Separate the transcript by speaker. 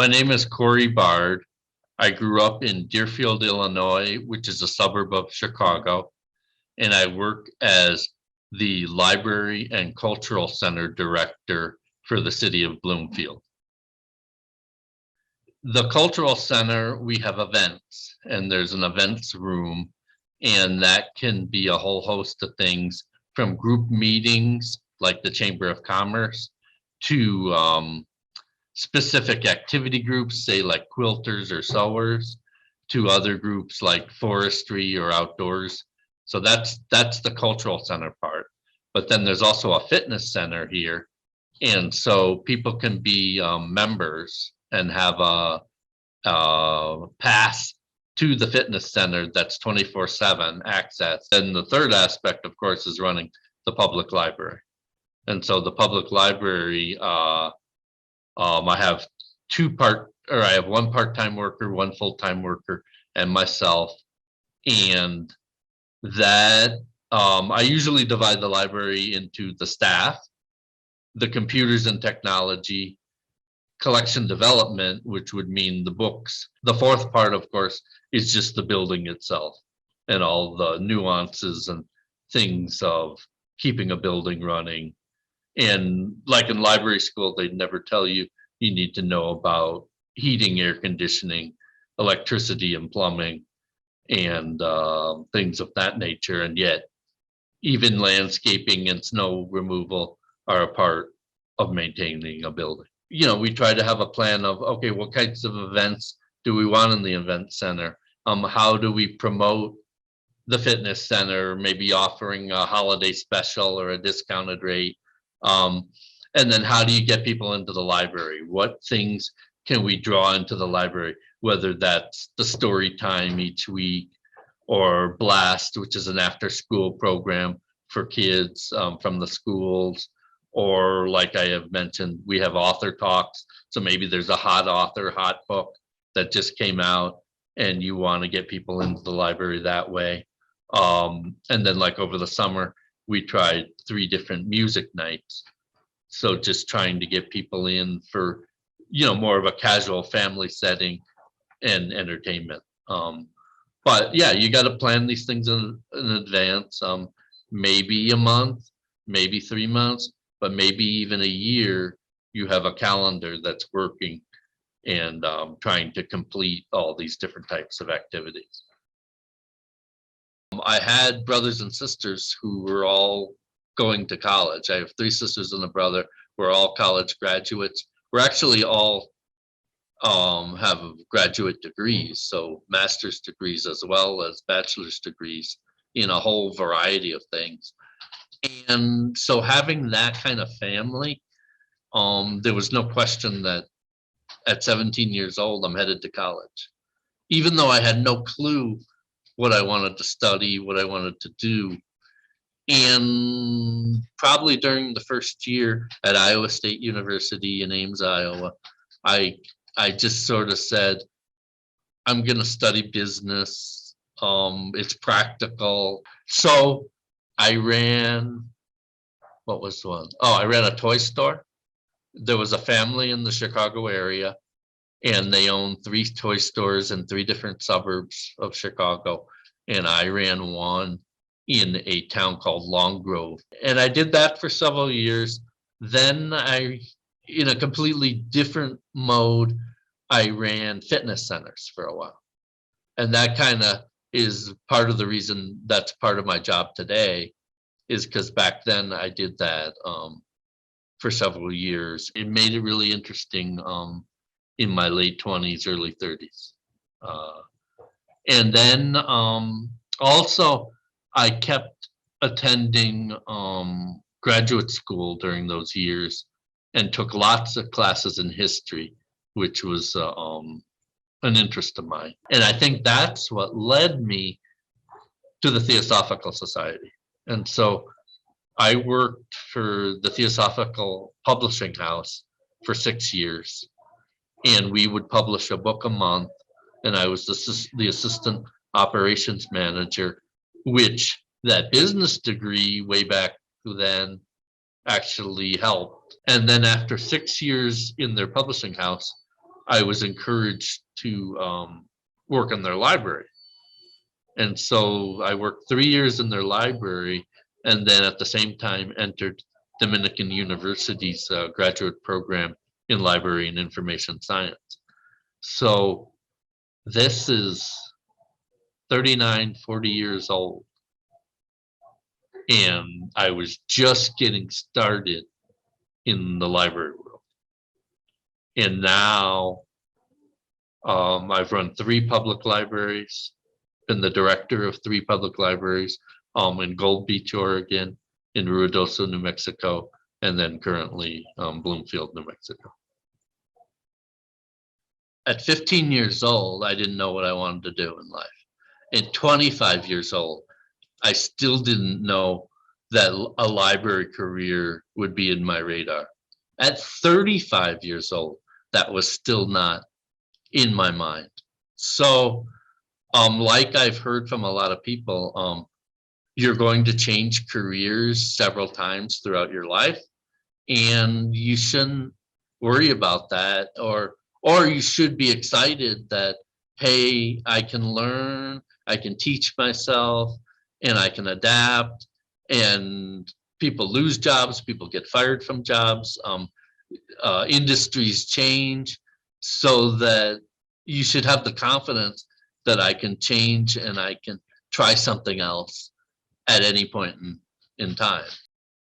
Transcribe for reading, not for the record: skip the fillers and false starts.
Speaker 1: My name is Corey Bard. I grew up in Deerfield, Illinois, which is a suburb of Chicago, and I work as the Library and Cultural Center Director for the city of Bloomfield. The Cultural Center, we have events, and there's an events room, and that can be a whole host of things from group meetings like the Chamber of Commerce to specific activity groups, say like quilters or sewers, to other groups like forestry or outdoors. So that's the cultural center part. But then there's also a fitness center here. And so people can be members and have a pass to the fitness center that's 24/7 access. And the third aspect, of course, is running the public library. And so the public library, I have I have one part-time worker, one full-time worker, and myself. And that I usually divide the library into the staff, the computers and technology, collection development, which would mean the books. The fourth part, of course, is just the building itself and all the nuances and things of keeping a building running. And like in library school, they'd never tell you you need to know about heating, air conditioning, electricity and plumbing, and things of that nature. And yet, even landscaping and snow removal are a part of maintaining a building. You know, we try to have a plan of, okay, what kinds of events do we want in the event center? How do we promote the fitness center, maybe offering a holiday special or a discounted rate? And then how do you get people into the library? What things can we draw into the library, whether that's the story time each week or Blast, which is an after school program for kids from the schools, or like I have mentioned, we have author talks. So maybe there's a hot author, hot book that just came out and you want to get people into the library that way. And then like over the summer, we tried 3 different music nights. So just trying to get people in for, you know, more of a casual family setting and entertainment. But yeah, you got to plan these things in advance, maybe a month, maybe 3 months, but maybe even a year. You have a calendar that's working and trying to complete all these different types of activities. I had brothers and sisters who were all going to college. I have 3 sisters and a brother. We're all college graduates. We're actually all have graduate degrees, so master's degrees as well as bachelor's degrees in a whole variety of things. And so having that kind of family, there was no question that at 17 years old, I'm headed to college, even though I had no clue what I wanted to study, what I wanted to do. And probably during the first year at Iowa State University in Ames, Iowa, I just sort of said, I'm going to study business. It's practical. So I ran, what was the one? Oh, I ran a toy store. There was a family in the Chicago area, and they owned 3 toy stores in 3 different suburbs of Chicago. And I ran one in a town called Long Grove. And I did that for several years. Then in a completely different mode, I ran fitness centers for a while. And that kind of is part of the reason that's part of my job today, is because back then I did that for several years. It made it really interesting in my late 20s, early 30s. And then also I kept attending graduate school during those years and took lots of classes in history, which was an interest of mine. And I think that's what led me to the Theosophical Society. And so I worked for the Theosophical Publishing House for 6 years, and we would publish a book a month, and I was the assistant operations manager, which that business degree way back then actually helped. And then after 6 years in their publishing house, I was encouraged to work in their library. And so I worked 3 years in their library, and then at the same time entered Dominican University's graduate program in library and information science. So this is 39, 40 years old. And I was just getting started in the library world. And now I've run 3 public libraries, been the director of 3 public libraries in Gold Beach, Oregon, in Ruidoso, New Mexico, and then currently Bloomfield, New Mexico. At 15 years old, I didn't know what I wanted to do in life. At 25 years old, I still didn't know that a library career would be in my radar. At 35 years old, that was still not in my mind. So, like I've heard from a lot of people, you're going to change careers several times throughout your life, and you shouldn't worry about that, or you should be excited that, hey, I can learn, I can teach myself, and I can adapt. And people lose jobs, people get fired from jobs, industries change, so that you should have the confidence that I can change and I can try something else at any point in time.